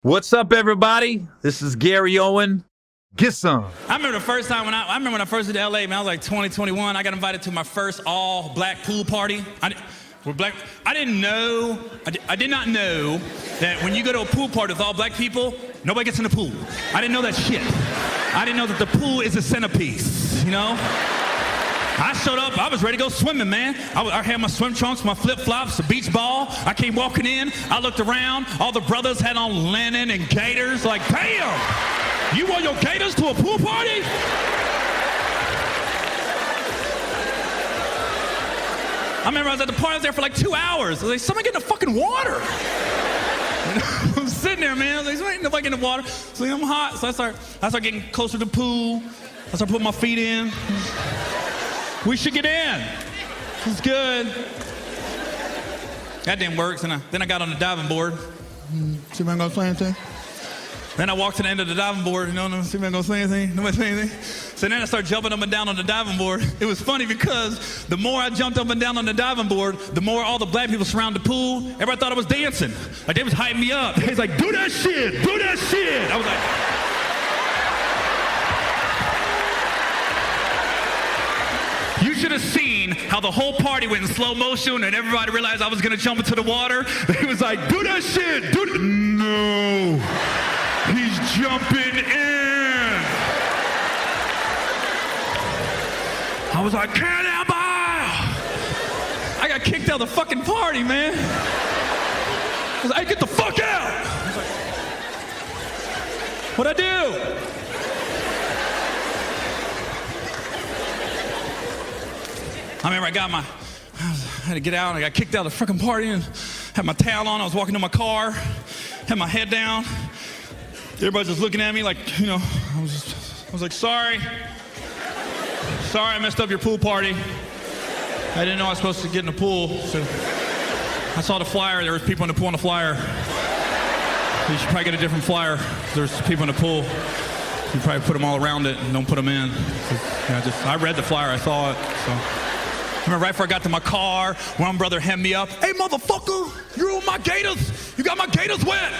What's up, everybody? This is Gary Owen. Get some. I remember the first time when I first went to LA, man, I was like 20, 21. I got invited to my first all black pool party. I did not know that when you go to a pool party with all black people, nobody gets in the pool. I didn't know that shit. I didn't know that the pool is a centerpiece, you know? I showed up, I was ready to go swimming, man. I had my swim trunks, my flip-flops, a beach ball. I came walking in, I looked around, all the brothers had on linen and gaiters, like, damn, you wore your gaiters to a pool party? I remember I was at the party, I was there for like 2 hours. I was like, somebody get in the fucking water. I'm sitting there, man, I was like, somebody nobody get in the water. So I'm hot, so I start getting closer to the pool. I start putting my feet in. We should get in. It's good. That didn't work. Then I got on the diving board. See if I'm gonna say anything. Then I walked to the end of the diving board. See if I'm gonna say anything. Nobody say anything. So then I started jumping up and down on the diving board. It was funny because the more I jumped up and down on the diving board, the more all the black people surrounded the pool. Everybody thought I was dancing. Like they was hyping me up. They was like, do that shit, do that shit. I was like. You should have seen how the whole party went in slow motion and everybody realized I was gonna jump into the water. He was like, do that shit, do that. No, he's jumping in. I was like, cannibal! I got kicked out of the fucking party, man. I was like, hey, get the fuck out! I was like, what'd I do? I remember I had to get out, and I got kicked out of the freaking party and had my towel on. I was walking to my car, had my head down. Everybody's just looking at me like, I was like, sorry, I messed up your pool party. I didn't know I was supposed to get in the pool. So I saw the flyer, there was people in the pool on the flyer. You should probably get a different flyer. There's people in the pool. You probably put them all around it and don't put them in. I read the flyer, I saw it, so. I remember right before I got to my car, one brother hemmed me up. Hey, motherfucker, you ruined my gators. You got my gators wet.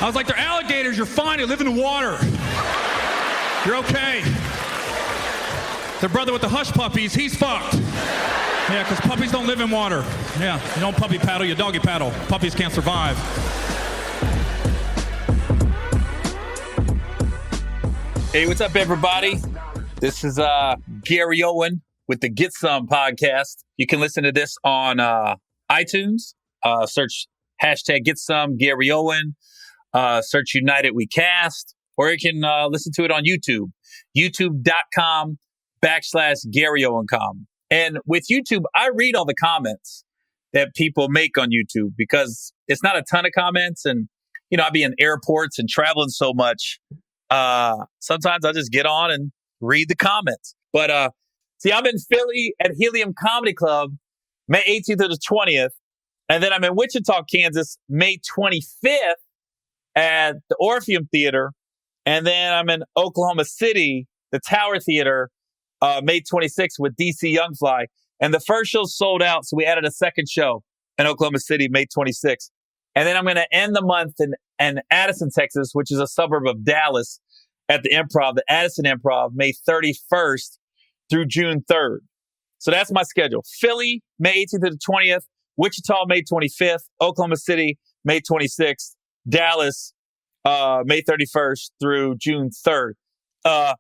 I was like, they're alligators. You're fine. They live in the water. You're okay. The brother with the hush puppies, he's fucked. Yeah, because puppies don't live in water. Yeah, you don't puppy paddle, you doggy paddle. Puppies can't survive. Hey, what's up, everybody? This is Gary Owen with the Get Some podcast. You can listen to this on iTunes. Search hashtag Get Some Gary Owen. Search United We Cast. Or you can listen to it on YouTube. YouTube.com/GaryOwenCom. And with YouTube, I read all the comments that people make on YouTube because it's not a ton of comments. And, I'll be in airports and traveling so much. Sometimes I just get on and read the comments. But see, I'm in Philly at Helium Comedy Club, May 18th to the 20th. And then I'm in Wichita, Kansas, May 25th at the Orpheum Theater. And then I'm in Oklahoma City, the Tower Theater, May 26th with DC Youngfly. And the first show sold out, so we added a second show in Oklahoma City, May 26th. And then I'm going to end the month in Addison, Texas, which is a suburb of Dallas, at the Improv, the Addison Improv, May 31st through June 3rd. So that's my schedule. Philly, May 18th to the 20th. Wichita, May 25th. Oklahoma City, May 26th. Dallas, May 31st through June 3rd. And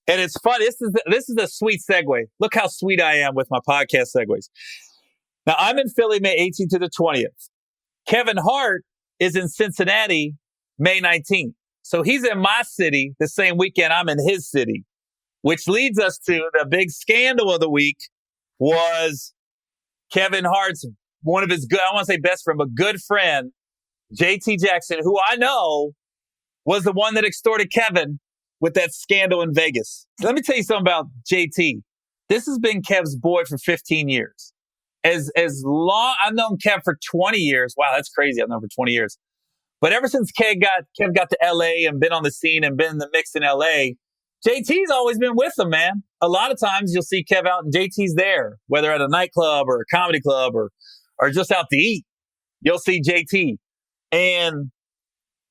it's fun. This is a sweet segue. Look how sweet I am with my podcast segues. Now, I'm in Philly, May 18th to the 20th. Kevin Hart is in Cincinnati, May 19th. So he's in my city the same weekend I'm in his city, which leads us to the big scandal of the week was Kevin Hart's, one of his good, I want to say best friend, but good friend, JT Jackson, who I know was the one that extorted Kevin with that scandal in Vegas. Let me tell you something about JT. This has been Kev's boy for 15 years. As long, I've known Kev for 20 years. Wow, that's crazy. I've known for 20 years. But ever since Kev got to LA and been on the scene and been in the mix in LA, JT's always been with him, man. A lot of times you'll see Kev out and JT's there, whether at a nightclub or a comedy club or just out to eat. You'll see JT. And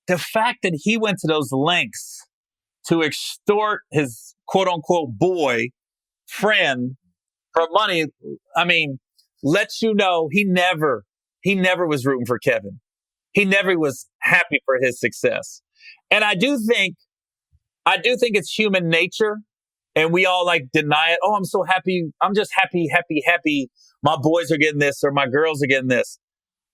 the fact that he went to those lengths to extort his quote unquote boy friend for money, I mean, lets you know he never was rooting for Kevin. He never was happy for his success. And I do think it's human nature, and we all like deny it. Oh, I'm so happy. I'm just happy. My boys are getting this or my girls are getting this.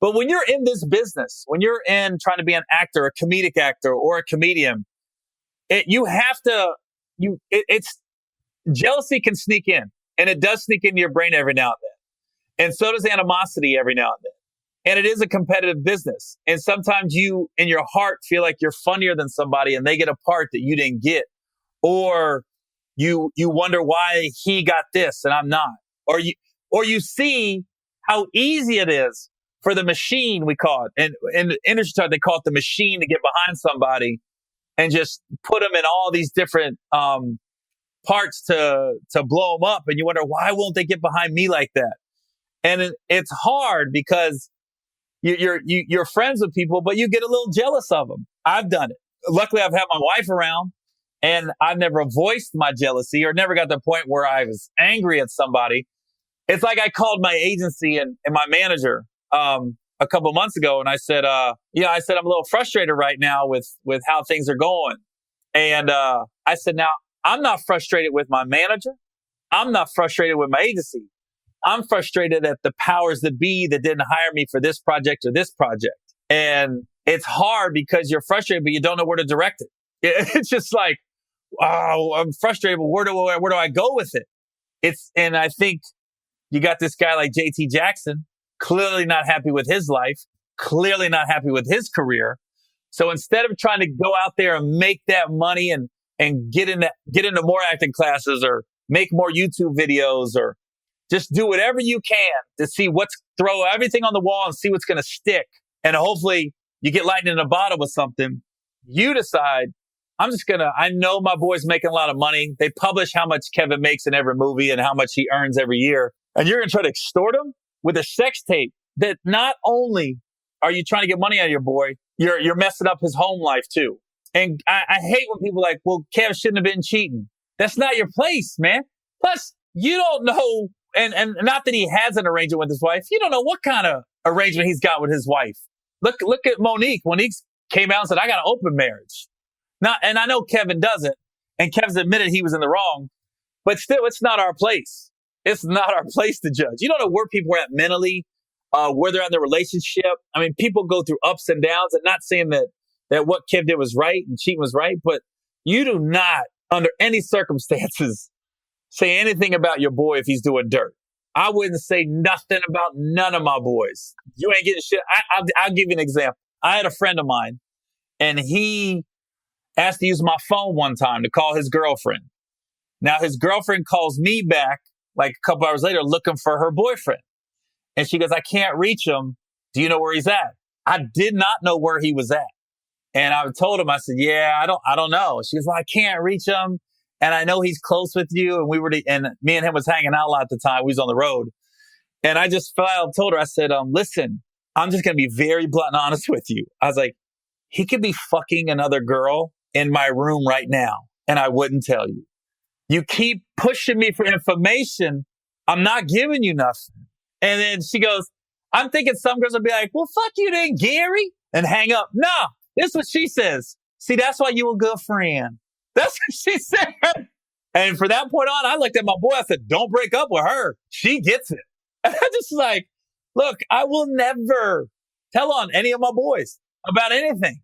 But when you're in this business, when you're in trying to be an actor, a comedic actor or a comedian, it's jealousy can sneak in, and it does sneak into your brain every now and then. And so does animosity every now and then. And it is a competitive business. And sometimes you, in your heart, feel like you're funnier than somebody and they get a part that you didn't get. Or you wonder why he got this and I'm not. Or you see how easy it is for the machine, we call it. And in the industry, they call it the machine to get behind somebody and just put them in all these different parts to blow them up. And you wonder, why won't they get behind me like that? And it's hard because you're friends with people, but you get a little jealous of them. I've done it. Luckily, I've had my wife around, and I've never voiced my jealousy or never got to the point where I was angry at somebody. It's like I called my agency and my manager a couple of months ago, and I said, I'm a little frustrated right now with how things are going. And I said, now, I'm not frustrated with my manager. I'm not frustrated with my agency. I'm frustrated at the powers that be that didn't hire me for this project or this project. And it's hard because you're frustrated, but you don't know where to direct it. It's just like, oh, I'm frustrated, but where do I go with it? And I think you got this guy like JT Jackson, clearly not happy with his life, clearly not happy with his career. So instead of trying to go out there and make that money and get into more acting classes or make more YouTube videos or just do whatever you can to see throw everything on the wall and see what's going to stick. And hopefully you get lightning in a bottle with something. You decide, I know my boy's making a lot of money. They publish how much Kevin makes in every movie and how much he earns every year. And you're going to try to extort him with a sex tape that not only are you trying to get money out of your boy, you're messing up his home life too. And I hate when people are like, well, Kev shouldn't have been cheating. That's not your place, man. Plus, you don't know. And not that he has an arrangement with his wife. You don't know what kind of arrangement he's got with his wife. Look at Monique. Monique came out and said, I got an open marriage. And I know Kevin doesn't. And Kevin's admitted he was in the wrong. But still, it's not our place. It's not our place to judge. You don't know where people are at mentally, where they're in their relationship. I mean, people go through ups and downs. And not saying that what Kev did was right and cheating was right. But you do not, under any circumstances, say anything about your boy if he's doing dirt. I wouldn't say nothing about none of my boys. You ain't getting shit. I'll give you an example. I had a friend of mine, and he asked to use my phone one time to call his girlfriend. Now, his girlfriend calls me back like a couple hours later looking for her boyfriend. And she goes, I can't reach him. Do you know where he's at? I did not know where he was at. And I told him, I said, yeah, I don't know. She goes, well, I can't reach him. And I know he's close with you. And and me and him was hanging out a lot at the time. We was on the road. And I just flat out told her, I said, listen, I'm just going to be very blunt and honest with you. I was like, he could be fucking another girl in my room right now, and I wouldn't tell you. You keep pushing me for information. I'm not giving you nothing. And then she goes, I'm thinking some girls will be like, well, fuck you then, Gary, and hang up. No, this is what she says. See, that's why you a good friend. That's what she said. And from that point on, I looked at my boy. I said, don't break up with her. She gets it. And I just like, look, I will never tell on any of my boys about anything.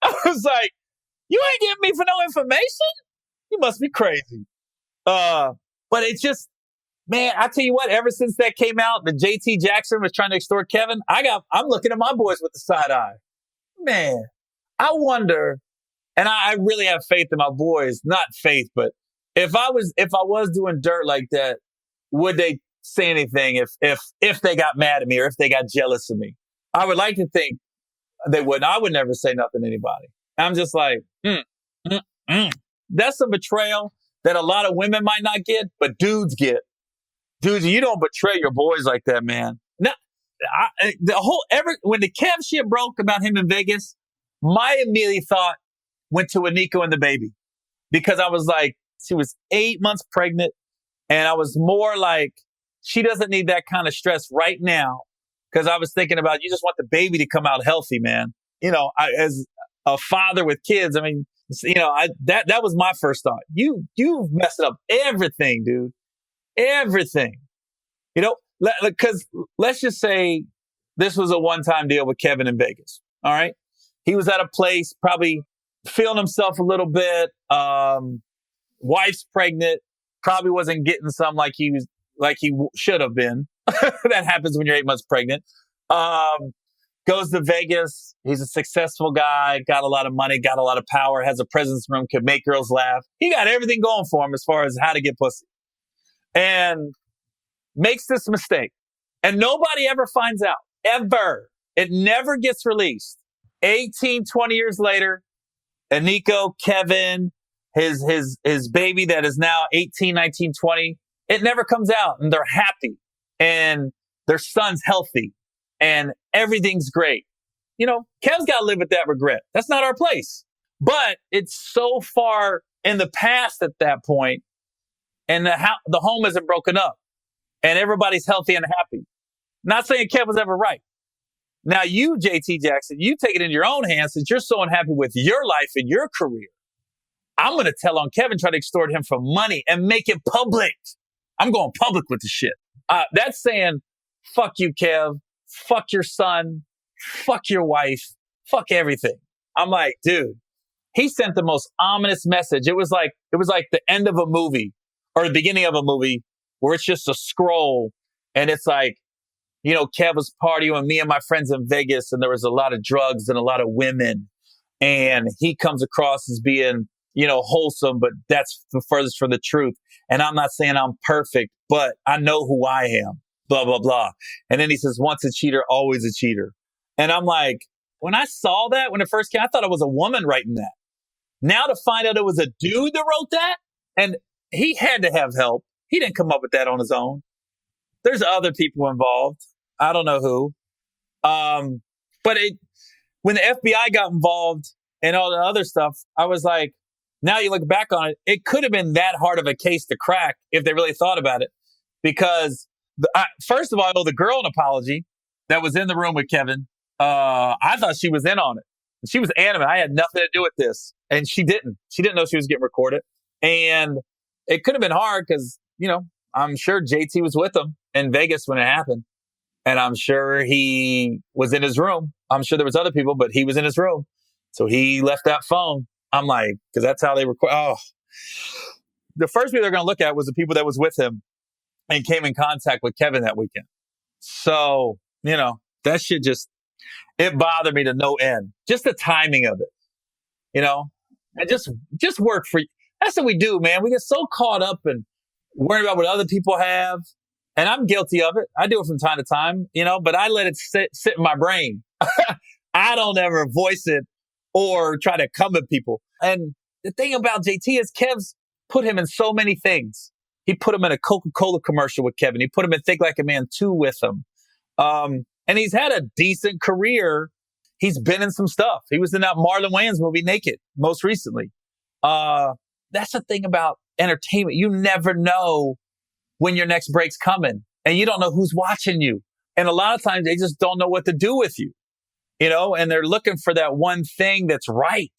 I was like, you ain't getting me for no information? You must be crazy. But it's just, man, I tell you what, ever since that came out, the JT Jackson was trying to extort Kevin, I'm looking at my boys with the side eye. Man, I wonder, and I really have faith in my boys, not faith, but if I was doing dirt like that, would they say anything if they got mad at me or if they got jealous of me? I would like to think they wouldn't. I would never say nothing to anybody. I'm just like, That's a betrayal that a lot of women might not get, but dudes get. Dudes, you don't betray your boys like that, man. No, when the Kev shit broke about him in Vegas, My immediate thought went to Aniko and the baby, because I was like, she was 8 months pregnant. And I was more like, she doesn't need that kind of stress right now. Because I was thinking about, you just want the baby to come out healthy, man. As a father with kids, I mean, that was my first thought. You messed up everything, dude. Everything. Because let's just say this was a one-time deal with Kevin in Vegas. All right. He was at a place, probably feeling himself a little bit. Wife's pregnant, probably wasn't getting some like he should have been. That happens when you're 8 months pregnant. Goes to Vegas. He's a successful guy, got a lot of money, got a lot of power, has a presence room, could make girls laugh. He got everything going for him as far as how to get pussy. And makes this mistake. And nobody ever finds out. Ever. It never gets released. 18, 20 years later, Aniko, Kevin, his baby that is now 18, 19, 20, it never comes out, and they're happy, and their son's healthy, and everything's great. Kev's got to live with that regret. That's not our place. But it's so far in the past at that point, and the home isn't broken up, and everybody's healthy and happy. Not saying Kev was ever right. Now you, JT Jackson, you take it in your own hands since you're so unhappy with your life and your career. I'm going to tell on Kevin, try to extort him for money and make it public. I'm going public with the shit. That's saying, fuck you, Kev. Fuck your son. Fuck your wife. Fuck everything. I'm like, dude, he sent the most ominous message. It was like the end of a movie or the beginning of a movie where it's just a scroll. And it's like, Kev was partying with me and my friends in Vegas, and there was a lot of drugs and a lot of women. And he comes across as being, wholesome, but that's the furthest from the truth. And I'm not saying I'm perfect, but I know who I am, blah, blah, blah. And then he says, once a cheater, always a cheater. And I'm like, when I saw that, when it first came, I thought it was a woman writing that. Now to find out it was a dude that wrote that, and he had to have help. He didn't come up with that on his own. There's other people involved. I don't know who. But when the FBI got involved and all the other stuff, I was like, now you look back on it, it could have been that hard of a case to crack if they really thought about it. Because first of all, I owe the girl an apology that was in the room with Kevin. I thought she was in on it. She was adamant. I had nothing to do with this. And she didn't. She didn't know she was getting recorded. And it could have been hard because, I'm sure JT was with him in Vegas when it happened. And I'm sure he was in his room. I'm sure there was other people, but he was in his room. So he left that phone. I'm like, because that's how they record. Oh, the first people they're going to look at was the people that was with him and came in contact with Kevin that weekend. So, that shit it bothered me to no end. Just the timing of it, and just work for you. That's what we do, man. We get so caught up and worried about what other people have. And I'm guilty of it. I do it from time to time, but I let it sit in my brain. I don't ever voice it or try to come at people. And the thing about JT is Kev's put him in so many things. He put him in a Coca-Cola commercial with Kevin. He put him in Think Like a Man 2 with him. And he's had a decent career. He's been in some stuff. He was in that Marlon Wayans movie, Naked, most recently. That's the thing about entertainment. You never know when your next break's coming, and you don't know who's watching you. And a lot of times they just don't know what to do with you, and they're looking for that one thing that's right.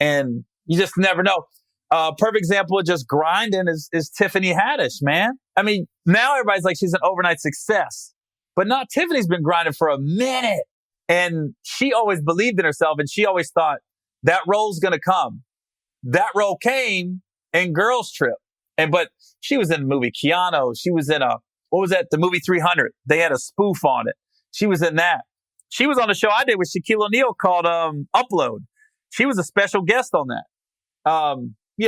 And you just never know. Perfect example of just grinding is Tiffany Haddish, man. I mean, now everybody's like, she's an overnight success, but not Tiffany's been grinding for a minute. And she always believed in herself, and she always thought that role's going to come. That role came in Girls Trip. But she was in the movie Keanu. She was in the movie 300. They had a spoof on it. She was in that. She was on a show I did with Shaquille O'Neal called Upload. She was a special guest on that. I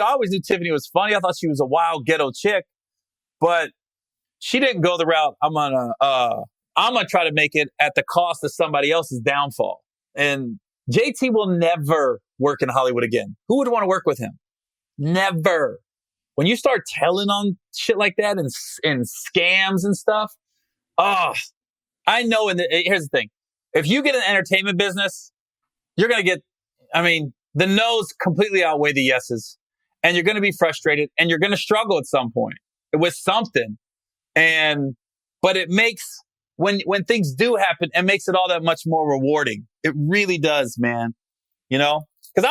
always knew Tiffany was funny. I thought she was a wild ghetto chick, but she didn't go the route, I'm gonna try to make it at the cost of somebody else's downfall. And JT will never work in Hollywood again. Who would want to work with him? Never. When you start telling on shit like that and scams and stuff, I know. Here's the thing: if you get an entertainment business, you're gonna get I mean, the no's completely outweigh the yeses. And you're going to be frustrated and you're going to struggle at some point with something. But it makes, when things do happen, it makes it all that much more rewarding. It really does, man. You know, because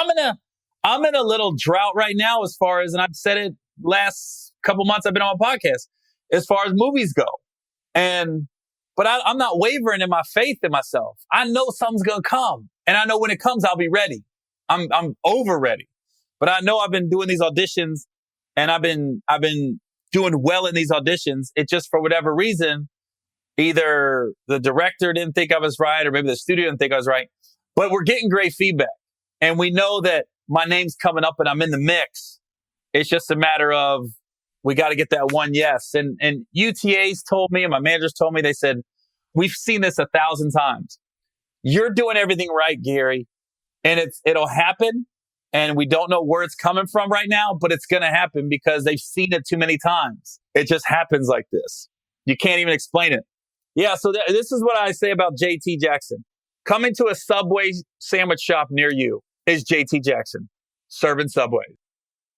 I'm in a little drought right now as far as, and I've said it last couple months I've been on my podcast, as far as movies go. But I'm not wavering in my faith in myself. I know something's going to come, and I know when it comes, I'll be ready. I'm over ready. But I know I've been doing these auditions, and I've been doing well in these auditions. It just, for whatever reason, either the director didn't think I was right, or maybe the studio didn't think I was right. But we're getting great feedback, and we know that my name's coming up and I'm in the mix. It's just a matter of, we got to get that one yes. And UTAs told me, and my managers told me, they said, we've seen this 1,000 times. You're doing everything right, Gary. And it'll happen. And we don't know where it's coming from right now, but it's going to happen because they've seen it too many times. It just happens like this. You can't even explain it. Yeah. So this is what I say about JT Jackson. Coming to a Subway sandwich shop near you is JT Jackson serving Subway.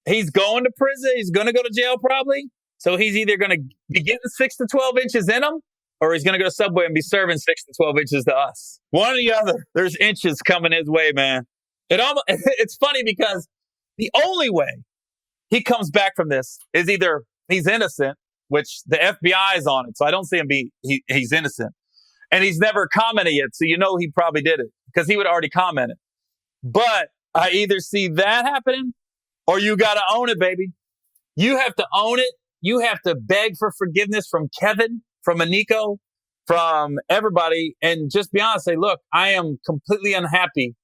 He's going to prison. He's going to go to jail probably. So he's either going to be getting 6 to 12 inches in him, or he's going to go to Subway and be serving 6 to 12 inches to us. One or the other. There's inches coming his way, man. It's funny because the only way he comes back from this is either he's innocent, which the FBI is on it. So I don't see him he's innocent. And he's never commented yet. So you know he probably did it because he would already comment it. But I either see that happening or you got to own it, baby. You have to own it. You have to beg for forgiveness from Kevin, from Aniko, from everybody. And just be honest, say, look, I am completely unhappy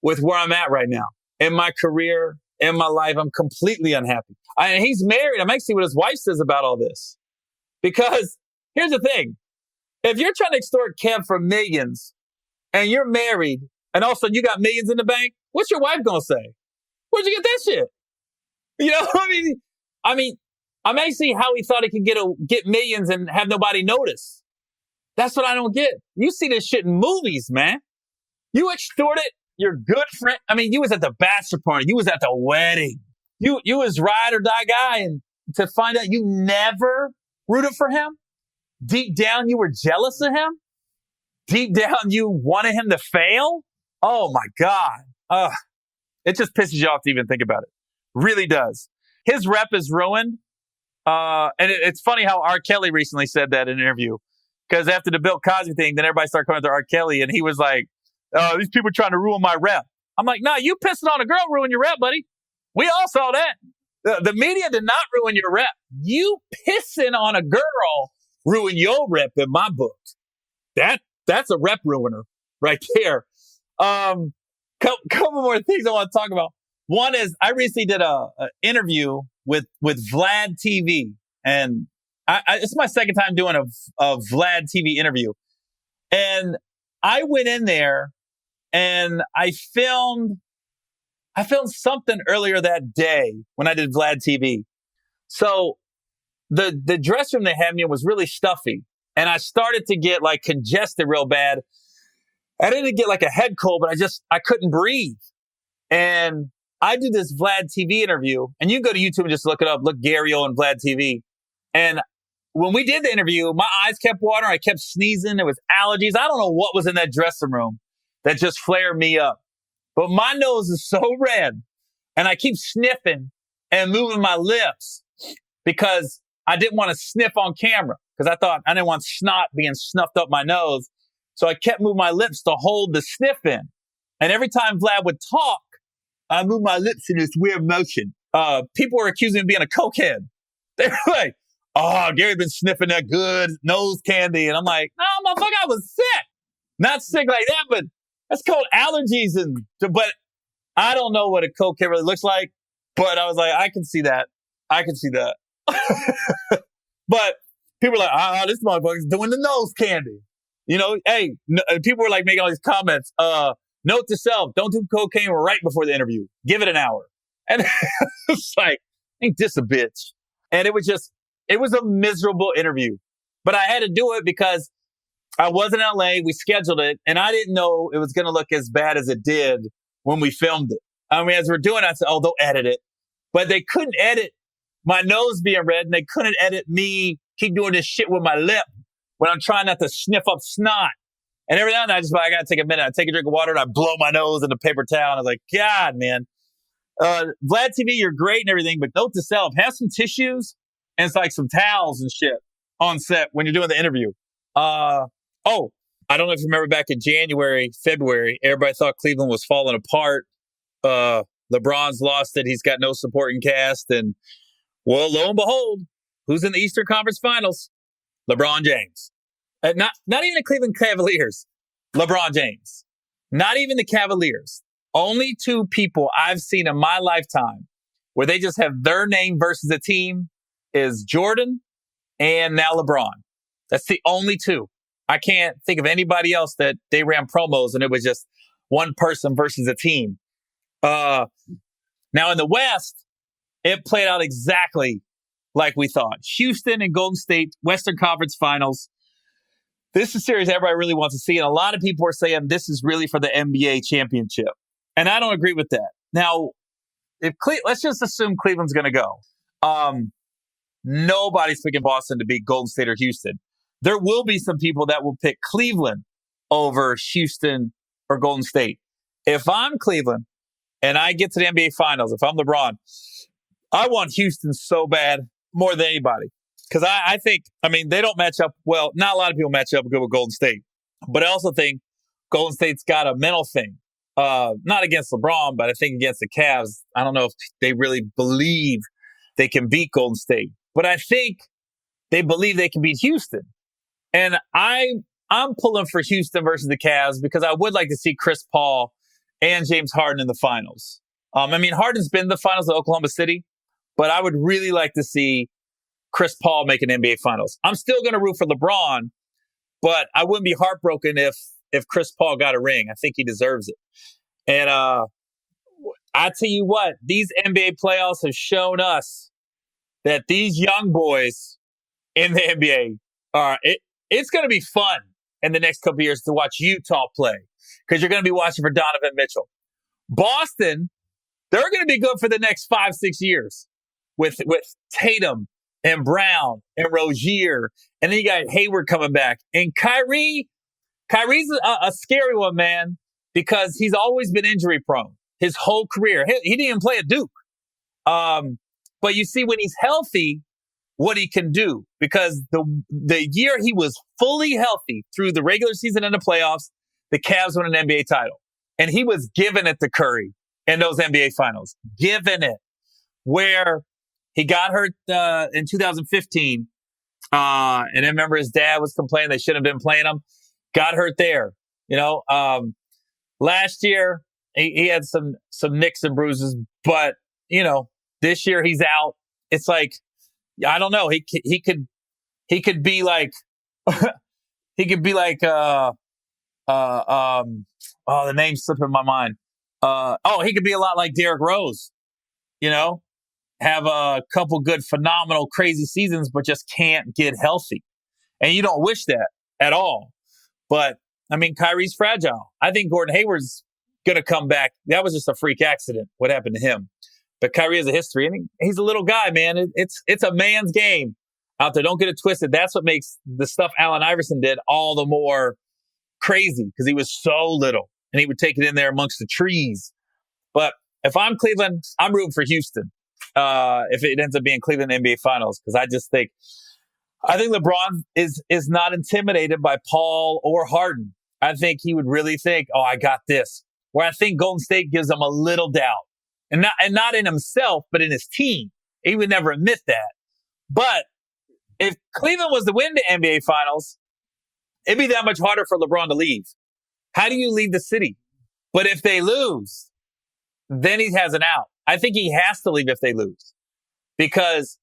with where I'm at right now in my career, in my life. I'm completely unhappy. He's married. I might see what his wife says about all this. Because here's the thing. If you're trying to extort Kev for millions and you're married and all of a sudden you got millions in the bank, what's your wife going to say? Where'd you get that shit? You know, I mean, I may see how he thought he could get millions and have nobody notice. That's what I don't get. You see this shit in movies, man. You extorted your good friend. I mean, you was at the bachelor party. You was at the wedding. You was ride or die guy. And to find out you never rooted for him. Deep down, you were jealous of him. Deep down, you wanted him to fail. Oh my God. It just pisses you off to even think about it. Really does. His rep is ruined. And it's funny how R. Kelly recently said that in an interview. Because after the Bill Cosby thing, then everybody started coming to R. Kelly and he was like, these people are trying to ruin my rep. I'm like, nah, you pissing on a girl ruin your rep, buddy. We all saw that. The media did not ruin your rep. You pissing on a girl ruin your rep in my book. That's a rep ruiner right there. Couple more things I want to talk about. One is I recently did a interview with VladTV, and it's my second time doing a VladTV interview. And I went in there and I filmed something earlier that day when I did VladTV. So the dressing room they had me in was really stuffy, and I started to get like congested real bad. I didn't get like a head cold, but I couldn't breathe. And I did this VladTV interview, and you can go to YouTube and just look it up. Look Gary Owen VladTV. And when we did the interview, my eyes kept watering. I kept sneezing. There was allergies. I don't know what was in that dressing room that just flared me up. But my nose is so red, and I keep sniffing and moving my lips because I didn't want to sniff on camera because I thought I didn't want snot being snuffed up my nose. So I kept moving my lips to hold the sniff in. And every time Vlad would talk, I moved my lips in this weird motion. People were accusing me of being a cokehead. They were like, oh, Gary's been sniffing that good nose candy. And I'm like, no, motherfucker, I was sick. Not sick like that, but that's called allergies. But I don't know what a cokehead really looks like. But I was like, I can see that. But people were like, this motherfucker's doing the nose candy. You know, hey, people were like making all these comments. Note to self, don't do cocaine right before the interview. Give it an hour. And it's like, ain't this a bitch? And it was a miserable interview. But I had to do it because I was in LA. We scheduled it, and I didn't know it was going to look as bad as it did when we filmed it. I mean, as we're doing it, I said, oh, they'll edit it. But they couldn't edit my nose being red, and they couldn't edit me keep doing this shit with my lip when I'm trying not to sniff up snot. And every now and then I got to take a minute. I take a drink of water and I blow my nose in a paper towel. And I was like, God, man. VladTV, you're great and everything, but note to self, have some tissues and it's like some towels and shit on set when you're doing the interview. I don't know if you remember back in January, February, everybody thought Cleveland was falling apart. LeBron's lost it. He's got no supporting cast. And well, lo and behold, who's in the Eastern Conference Finals? LeBron James. Not even the Cleveland Cavaliers. LeBron James. Not even the Cavaliers. Only two people I've seen in my lifetime where they just have their name versus a team is Jordan and now LeBron. That's the only two. I can't think of anybody else that they ran promos and it was just one person versus a team. Now in the West, it played out exactly like we thought. Houston and Golden State, Western Conference Finals. This is a series everybody really wants to see. And a lot of people are saying this is really for the NBA championship. And I don't agree with that. Now, let's just assume Cleveland's going to go. Nobody's picking Boston to beat Golden State or Houston. There will be some people that will pick Cleveland over Houston or Golden State. If I'm Cleveland and I get to the NBA Finals, if I'm LeBron, I want Houston so bad more than anybody. Because I think, they don't match up well. Not a lot of people match up good with Golden State. But I also think Golden State's got a mental thing. Not against LeBron, but I think against the Cavs. I don't know if they really believe they can beat Golden State. But I think they believe they can beat Houston. And I'm pulling for Houston versus the Cavs because I would like to see Chris Paul and James Harden in the finals. Harden's been in the finals of Oklahoma City, but I would really like to see Chris Paul make an NBA Finals. I'm still going to root for LeBron, but I wouldn't be heartbroken if Chris Paul got a ring. I think he deserves it. And I tell you what, these NBA playoffs have shown us that these young boys in the NBA it's going to be fun in the next couple of years to watch Utah play because you're going to be watching for Donovan Mitchell. Boston, they're going to be good for the next 5-6 years with Tatum and Brown and Rozier. And then you got Hayward coming back. And Kyrie's a scary one, man, because he's always been injury prone his whole career. He didn't even play at Duke. But you see when he's healthy, what he can do. Because the year he was fully healthy through the regular season and the playoffs, the Cavs won an NBA title. And he was giving it to Curry in those NBA finals. Giving it. Where he got hurt in 2015. And I remember his dad was complaining they shouldn't have been playing him. Got hurt there. Last year, he had some nicks and bruises. But, this year he's out. It's like, I don't know. He could be like, he could be like, the name's slipping my mind. He could be a lot like Derrick Rose, have a couple good, phenomenal, crazy seasons, but just can't get healthy. And you don't wish that at all. But, Kyrie's fragile. I think Gordon Hayward's going to come back. That was just a freak accident, what happened to him. But Kyrie has a history, and he's a little guy, man. It's a man's game out there. Don't get it twisted. That's what makes the stuff Allen Iverson did all the more crazy because he was so little, and he would take it in there amongst the trees. But if I'm Cleveland, I'm rooting for Houston. If it ends up being Cleveland NBA Finals, because I think LeBron is not intimidated by Paul or Harden. I think he would really think, I got this. Where I think Golden State gives him a little doubt. And not in himself, but in his team. He would never admit that. But if Cleveland was to win the NBA Finals, it'd be that much harder for LeBron to leave. How do you leave the city? But if they lose, then he has an out. I think he has to leave if they lose. Because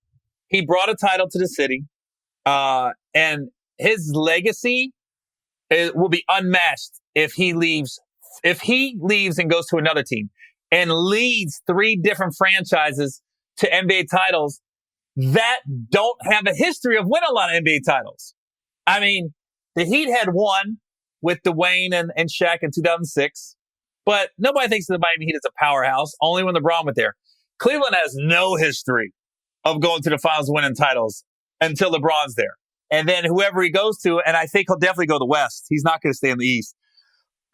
he brought a title to the city. And his legacy will be unmatched if he leaves. If he leaves and goes to another team and leads 3 different franchises to NBA titles that don't have a history of winning a lot of NBA titles. The Heat had one with Dwayne and Shaq in 2006. But nobody thinks the Miami Heat is a powerhouse, only when LeBron went there. Cleveland has no history of going to the finals, winning titles until LeBron's there. And then whoever he goes to, and I think he'll definitely go to the West. He's not going to stay in the East.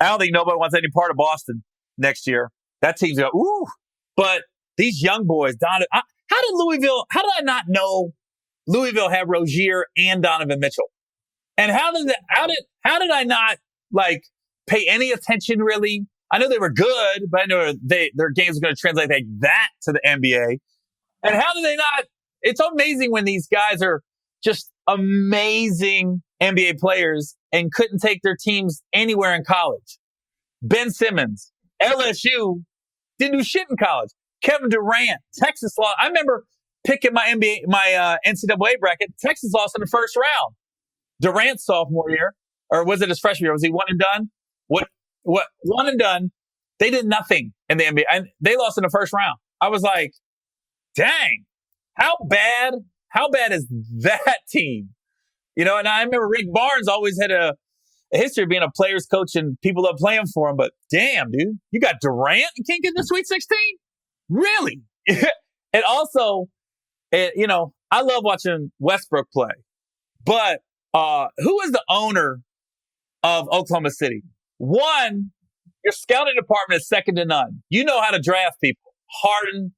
I don't think nobody wants any part of Boston next year. That team's going, ooh. But these young boys, how did I not know Louisville had Rozier and Donovan Mitchell? And how did I not pay any attention really? I know they were good, but I know their games are going to translate like that to the NBA. And how did they not? It's amazing when these guys are just amazing NBA players and couldn't take their teams anywhere in college. Ben Simmons, LSU, didn't do shit in college. Kevin Durant, Texas lost. I remember picking my NCAA bracket. Texas lost in the first round. Durant's sophomore year, or was it his freshman year? Was he one and done? What one and done? They did nothing in the NBA, and they lost in the first round. I was like, dang, how bad is that team? And I remember Rick Barnes always had a history of being a player's coach and people love playing for him. But damn, dude, you got Durant and can't get in the Sweet 16? Really? And also, I love watching Westbrook play. But who is the owner of Oklahoma City? One, your scouting department is second to none. You know how to draft people. Harden,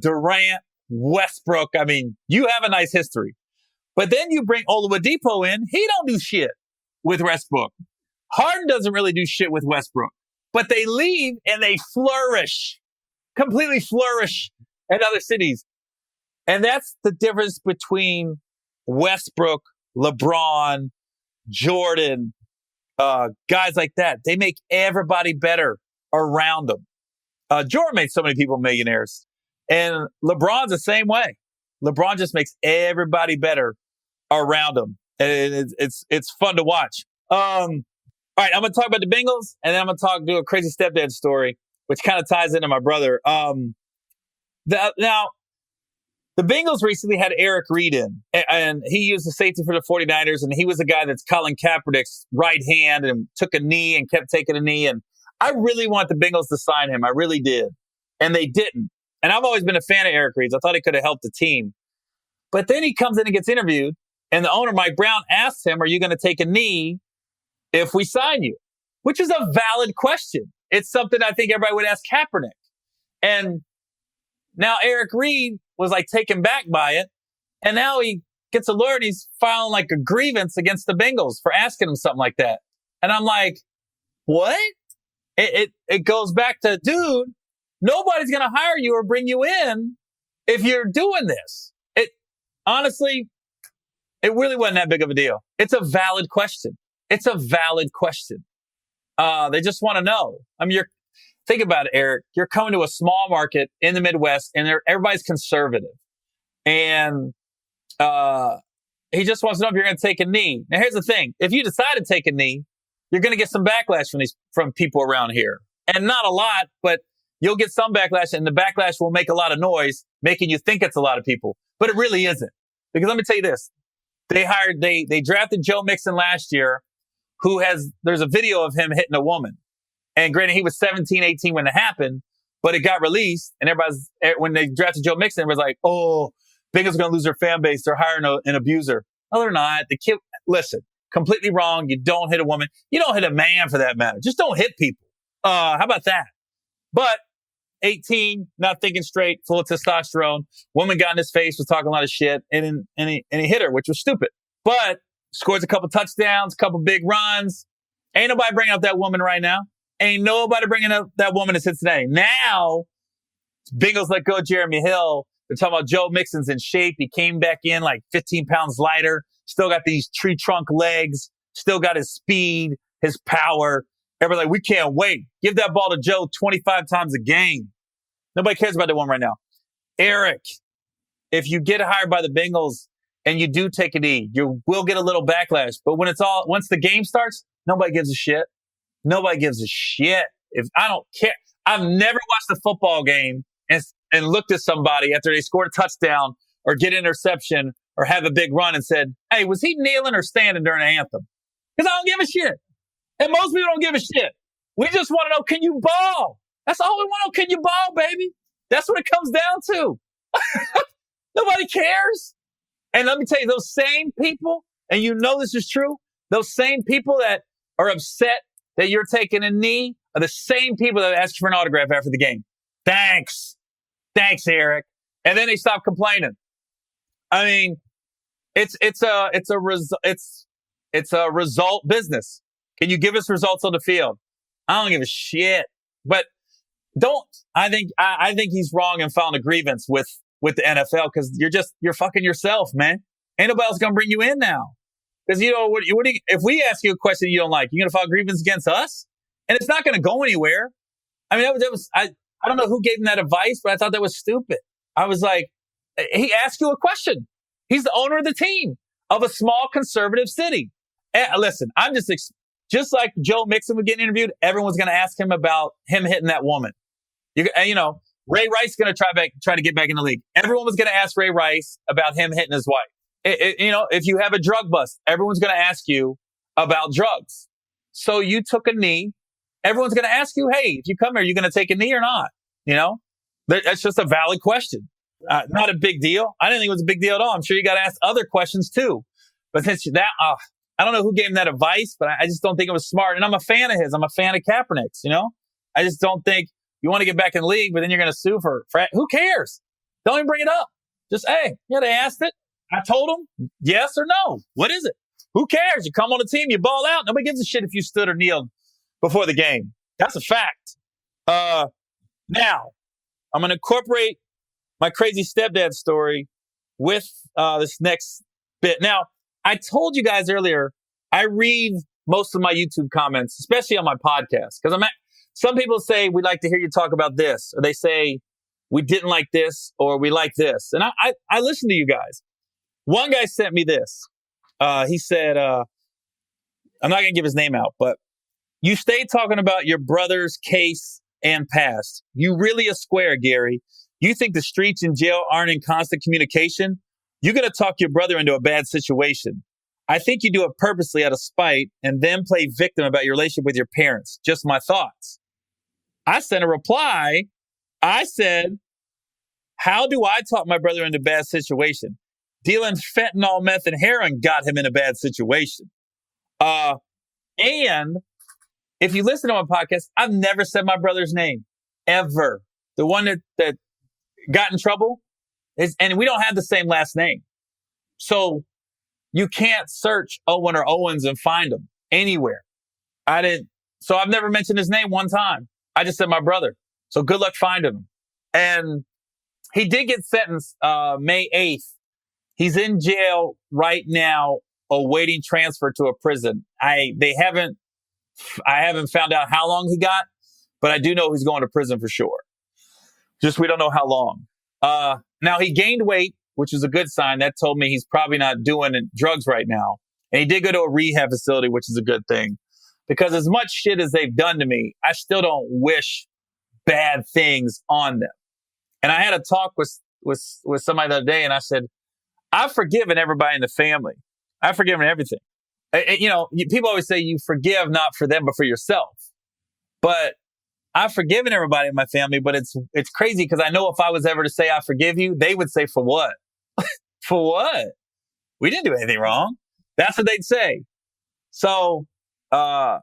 Durant, Westbrook. I mean, you have a nice history. But then you bring Oladipo in. He don't do shit with Westbrook. Harden doesn't really do shit with Westbrook. But they leave and they flourish, completely flourish in other cities. And that's the difference between Westbrook, LeBron, Jordan, guys like that. They make everybody better around them. Jordan made so many people millionaires. And LeBron's the same way. LeBron just makes everybody better around him. And it's fun to watch. All right, I'm going to talk about the Bengals, and then I'm going to do a crazy stepdad story, which kind of ties into my brother. Now, the Bengals recently had Eric Reid in, and he used the safety for the 49ers, and he was the guy that's Colin Kaepernick's right hand and took a knee and kept taking a knee. And I really want the Bengals to sign him. I really did. And they didn't. And I've always been a fan of Eric Reid's. I thought he could have helped the team. But then he comes in and gets interviewed, and the owner, Mike Brown, asks him, are you going to take a knee if we sign you? Which is a valid question. It's something I think everybody would ask Kaepernick. And now Eric Reid was taken back by it. And now he gets a lawyer and he's filing a grievance against the Bengals for asking him something like that. And I'm like, what? It goes back to, dude, nobody's going to hire you or bring you in if you're doing this. Honestly, it really wasn't that big of a deal. It's a valid question. It's a valid question. They just want to know. I mean, think about it, Eric. You're coming to a small market in the Midwest, and everybody's conservative. And he just wants to know if you're going to take a knee. Now, here's the thing. If you decide to take a knee, you're going to get some backlash from people around here. And not a lot, but you'll get some backlash, and the backlash will make a lot of noise, making you think it's a lot of people. But it really isn't. Because let me tell you this. They drafted Joe Mixon last year, there's a video of him hitting a woman. And granted, he was 17, 18 when it happened, but it got released. And when they drafted Joe Mixon, everybody's like, oh, Bengals are going to lose their fan base. They're hiring an abuser. No, they're not. The kid, listen, completely wrong. You don't hit a woman. You don't hit a man for that matter. Just don't hit people. How about that? But 18, not thinking straight, full of testosterone. Woman got in his face, was talking a lot of shit, and he hit her, which was stupid. But scores a couple touchdowns, couple big runs. Ain't nobody bringing up that woman right now. Ain't nobody bringing up that woman to Cincinnati. Now, Bengals let go of Jeremy Hill. They're talking about Joe Mixon's in shape. He came back in 15 pounds lighter. Still got these tree trunk legs. Still got his speed, his power. Everybody's like, we can't wait. Give that ball to Joe 25 times a game. Nobody cares about that one right now. Eric, if you get hired by the Bengals and you do take a knee, you will get a little backlash. But once the game starts, nobody gives a shit. Nobody gives a shit. If I don't care. I've never watched a football game and looked at somebody after they scored a touchdown or get an interception or have a big run and said, hey, was he kneeling or standing during the anthem? Because I don't give a shit. And most people don't give a shit. We just want to know, can you ball? That's all we want to know. Can you ball, baby? That's what it comes down to. Nobody cares. And let me tell you, those same people, and you know this is true, those same people that are upset that you're taking a knee are the same people that ask you for an autograph after the game. Thanks. Thanks, Eric. And then they stop complaining. I mean, it's a result business. Can you give us results on the field? I don't give a shit. But I think he's wrong in filing a grievance with the NFL because you're fucking yourself, man. Ain't nobody else gonna bring you in now. Because if we ask you a question you don't like, you're gonna file a grievance against us, and it's not gonna go anywhere. I mean, I don't know who gave him that advice, but I thought that was stupid. I was like, he asked you a question. He's the owner of the team of a small conservative city. And listen, I'm just like Joe Mixon would get interviewed. Everyone's gonna ask him about him hitting that woman. Ray Rice is going to try to get back in the league. Everyone was going to ask Ray Rice about him hitting his wife. If you have a drug bust, everyone's going to ask you about drugs. So you took a knee. Everyone's going to ask you, hey, if you come here, are you going to take a knee or not? That's just a valid question. Not a big deal. I didn't think it was a big deal at all. I'm sure you got to ask other questions too. But since that, I don't know who gave him that advice, but I just don't think it was smart. And I'm a fan of his. I'm a fan of Kaepernick's, I just don't think you want to get back in the league, but then you're going to sue for who cares? Don't even bring it up. Just, hey, they asked it. I told them yes or no. What is it? Who cares? You come on the team, you ball out. Nobody gives a shit if you stood or kneeled before the game. That's a fact. Now, I'm going to incorporate my crazy stepdad story with this next bit. Now, I told you guys earlier, I read most of my YouTube comments, especially on my podcast, because some people say, we'd like to hear you talk about this, or they say, we didn't like this, or we like this. And I listen to you guys. One guy sent me this. He said, I'm not going to give his name out, but you stay talking about your brother's case and past. You really a square, Gary. You think the streets and jail aren't in constant communication? You're going to talk your brother into a bad situation. I think you do it purposely out of spite and then play victim about your relationship with your parents. Just my thoughts. I sent a reply. I said, how do I talk my brother into a bad situation? Dealing fentanyl, meth, and heroin got him in a bad situation. And if you listen to my podcast, I've never said my brother's name, ever. The one that got in trouble and we don't have the same last name. So you can't search Owen or Owens and find him anywhere. So I've never mentioned his name one time. I just said my brother. So good luck finding him. And he did get sentenced May 8th. He's in jail right now, awaiting transfer to a prison. I haven't found out how long he got, but I do know he's going to prison for sure. Just we don't know how long. Now he gained weight, which is a good sign. That told me he's probably not doing drugs right now. And he did go to a rehab facility, which is a good thing. Because as much shit as they've done to me, I still don't wish bad things on them. And I had a talk with somebody the other day, and I said, I've forgiven everybody in the family. I've forgiven everything. People always say you forgive not for them, but for yourself. But I've forgiven everybody in my family, but it's crazy because I know if I was ever to say I forgive you, they would say, for what? For what? We didn't do anything wrong. That's what they'd say. So, I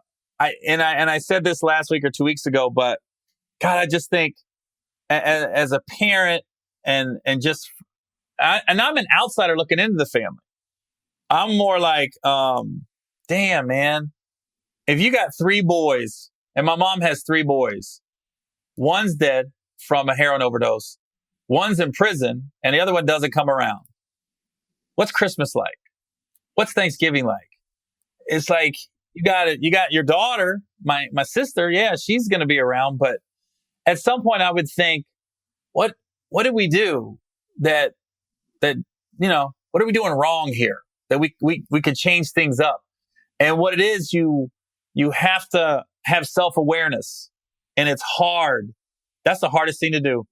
said this last week or 2 weeks ago, but God, I just think as a parent and I'm an outsider looking into the family. I'm more like, damn, man, if you got 3 boys and my mom has 3 boys, one's dead from a heroin overdose, one's in prison, and the other one doesn't come around. What's Christmas like? What's Thanksgiving like? It's like, you got your daughter, my sister. Yeah, she's going to be around. But at some point I would think, what did we do that, what are we doing wrong here? That we could change things up. And what it is, you have to have self-awareness, and it's hard. That's the hardest thing to do.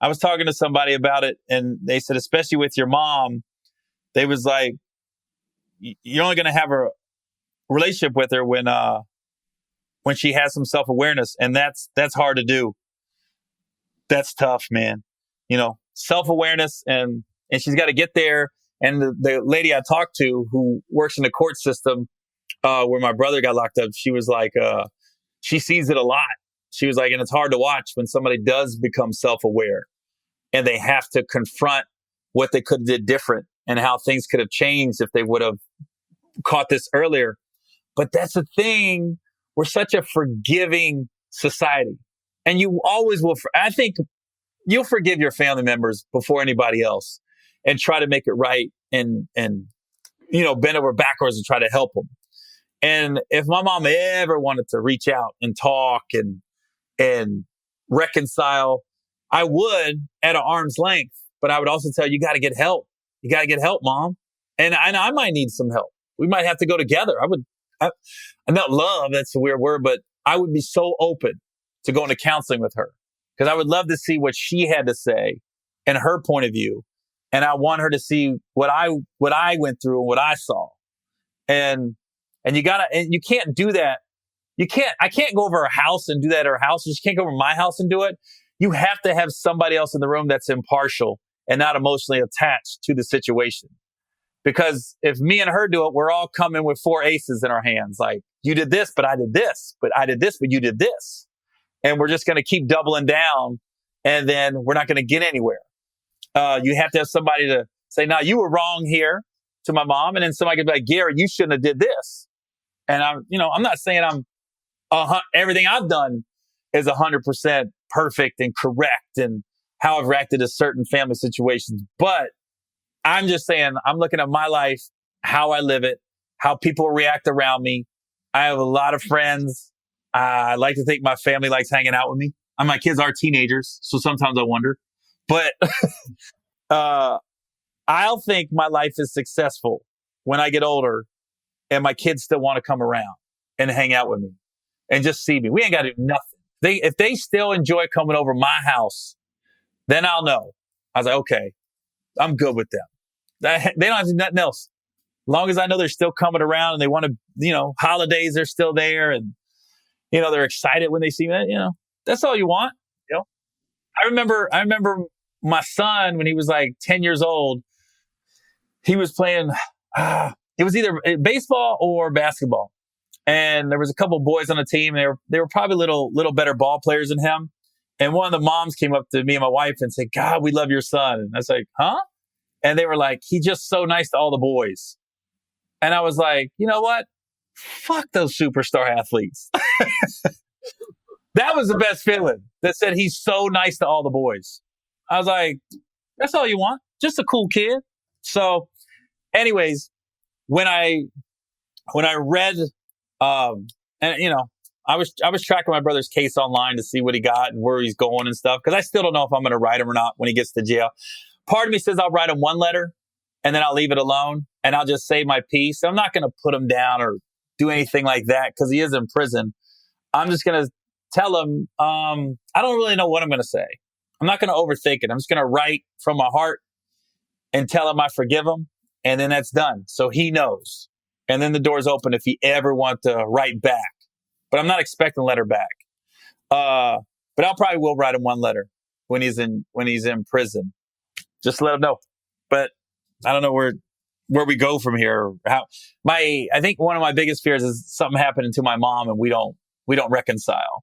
I was talking to somebody about it, and they said, especially with your mom, they was like, you're only going to have a relationship with her when when she has some self-awareness. And that's hard to do. That's tough, man. Self-awareness, and she's got to get there. And the lady I talked to who works in the court system, where my brother got locked up, she was like, she sees it a lot. She was like, and it's hard to watch when somebody does become self-aware and they have to confront what they could have did different and how things could have changed if they would have caught this earlier. But that's the thing. We're such a forgiving society. And you always will. I think you'll forgive your family members before anybody else and try to make it right and bend over backwards and try to help them. And if my mom ever wanted to reach out and talk and reconcile, I would at an arm's length. But I would also tell you got to get help. You got to get help, Mom. And I might need some help. We might have to go together. I not love, that's a weird word, but I would be so open to going to counseling with her because I would love to see what she had to say and her point of view. And I want her to see what I went through and what I saw. And you can't do that. I can't go over her house and do that at her house. You just can't go over my house and do it. You have to have somebody else in the room that's impartial and not emotionally attached to the situation. Because if me and her do it, we're all coming with 4 aces in our hands. Like, you did this, but I did this, but I did this, but you did this. And we're just going to keep doubling down, and then we're not going to get anywhere. You have to have somebody to say, no, you were wrong here, to my mom. And then somebody could be like, Gary, you shouldn't have did this. And I'm not saying everything I've done is 100% perfect and correct and how I've reacted to certain family situations. But I'm just saying, I'm looking at my life, how I live it, how people react around me. I have a lot of friends. I like to think my family likes hanging out with me. My kids are teenagers, so sometimes I wonder. But I'll think my life is successful when I get older and my kids still want to come around and hang out with me and just see me. We ain't got to do nothing. If they still enjoy coming over my house, then I'll know. I was like, okay, I'm good with them. They don't have to do nothing else. As long as I know they're still coming around and they want to, holidays are still there and, they're excited when they see me, that's all you want. I remember my son, when he was like 10 years old, he was playing, it was either baseball or basketball. And there was a couple boys on the team. They were probably little better ball players than him. And one of the moms came up to me and my wife and said, God, we love your son. And I was like, huh? And they were like, he's just so nice to all the boys. And I was like, you know what? Fuck those superstar athletes. That was the best feeling, that said he's so nice to all the boys. I was like, that's all you want? Just a cool kid. So anyways, when I read, I was tracking my brother's case online to see what he got and where he's going and stuff. Cause I still don't know if I'm going to write him or not when he gets to jail. Part of me says I'll write him one letter and then I'll leave it alone and I'll just say my piece. I'm not going to put him down or do anything like that because he is in prison. I'm just going to tell him, I don't really know what I'm going to say. I'm not going to overthink it. I'm just going to write from my heart and tell him I forgive him. And then that's done. So he knows. And then the door's open if he ever wants to write back. But I'm not expecting a letter back. But I'll probably will write him one letter when he's in prison. Just let him know. But I don't know where we go from here. I think one of my biggest fears is something happening to my mom and we don't reconcile.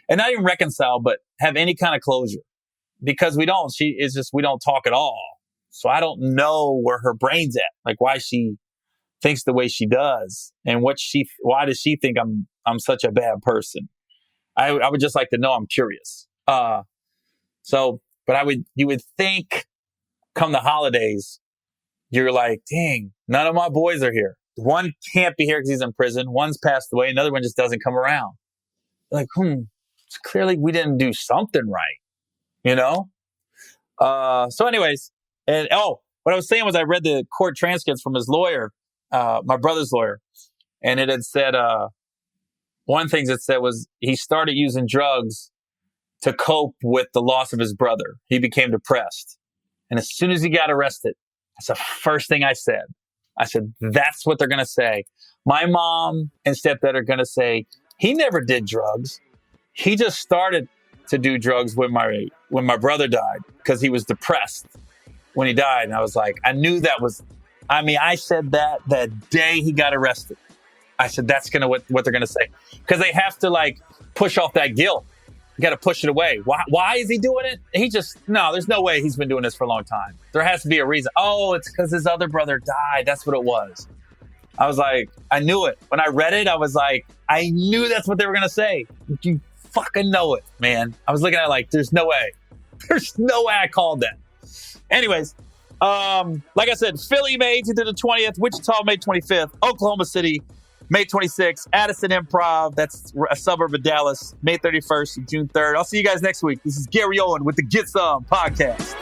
And not even reconcile, but have any kind of closure. Because we don't. We don't talk at all. So I don't know where her brain's at. Like why she thinks the way she does and why does she think I'm such a bad person? I would just like to know. I'm curious. But you would think come the holidays, you're like, dang, none of my boys are here. One can't be here because he's in prison. One's passed away. Another one just doesn't come around. Like, clearly we didn't do something right, So anyways, and what I was saying was I read the court transcripts from his lawyer, my brother's lawyer, and it had said, one thing it said was he started using drugs to cope with the loss of his brother. He became depressed. And as soon as he got arrested, that's the first thing I said. I said, that's what they're going to say. My mom and stepdad are going to say, He never did drugs. He just started to do drugs when my brother died because he was depressed when he died. And I was like, I knew that was, I said that day he got arrested. I said, that's what they're going to say. Because they have to like push off that guilt. You got to push it away. Why is he doing it? There's no way he's been doing this for a long time. There has to be a reason. Oh, it's because his other brother died. That's what it was. I was like, I knew it. When I read it, I was like, I knew that's what they were going to say. You fucking know it, man. I was looking at it like, there's no way. There's no way I called that. Anyways, like I said, Philly, May 18th to the 20th. Wichita, May 25th. Oklahoma City, May 26th. Addison Improv, that's a suburb of Dallas, May 31st and June 3rd. I'll see you guys next week. This is Gary Owen with the Get Some podcast.